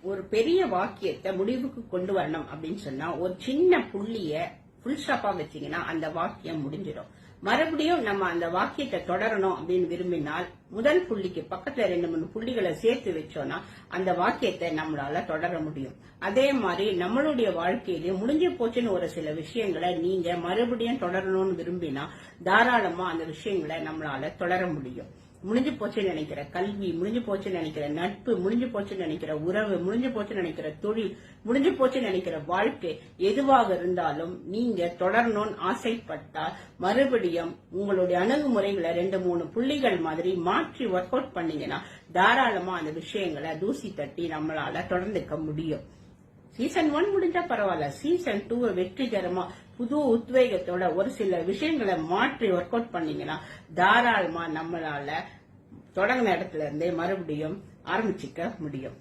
ஒரு பெரிய வாக்கியத்தை முடிவுக்கு கொண்டு வரணும் அப்படின்னு சொன்னா ஒரு சின்ன புள்ளிய ஃபுல் ஸ்டாப்பா வச்சீங்கன்னா அந்த வாக்கியம் முடிஞ்சிடும். மறுபடியும் நம்ம அந்த வாக்கியத்தை தொடரணும் அப்படின்னு விரும்பினால் முதல் புள்ளிக்கு பக்கத்துல 2-3 புள்ளிகளை சேர்த்து வச்சோம்னா அந்த வாக்கியத்தை நம்மளால தொடர முடியும். அதே மாதிரி நம்மளுடைய வாழ்க்கையிலயும் முடிஞ்சு போச்சுன்னு ஒரு சில விஷயங்களை நீங்க மறுபடியும் தொடரணும்னு விரும்பினா தாராளமா அந்த விஷயங்களை நம்மளால தொடர முடியும். முடிஞ்சு போச்சுன்னு நினைக்கிற கல்வி, முடிஞ்சு போச்சுன்னு நினைக்கிற நட்பு, முடிஞ்சு போச்சுன்னு நினைக்கிற உறவு, முடிஞ்சு போச்சுன்னு நினைக்கிற தொழில், முடிஞ்சு போச்சுன்னு நினைக்கிற வாழ்க்கை எதுவாக இருந்தாலும் நீங்க தொடரணும்னு ஆசைப்பட்டா மறுபடியும் உங்களுடைய அணுகுமுறைகளை 2-3 புள்ளிகள் மாதிரி மாற்றி ஒர்க் அவுட் பண்ணீங்கன்னா தாராளமா அந்த விஷயங்களை தூசி தட்டி நம்மளால தொடர்ந்துக்க முடியும். சீசன் 1 முடிஞ்சா பரவாயில்ல, சீசன் 2 வெற்றிகரமா புது உத்வேகத்தோட ஒரு சில விஷயங்களை மாற்றி ஒர்க் அவுட் பண்ணீங்கன்னா தாராளமா நம்மளால தொடங்கின இடத்துல இருந்தே மறுபடியும் ஆரம்பிச்சுக்க முடியும்.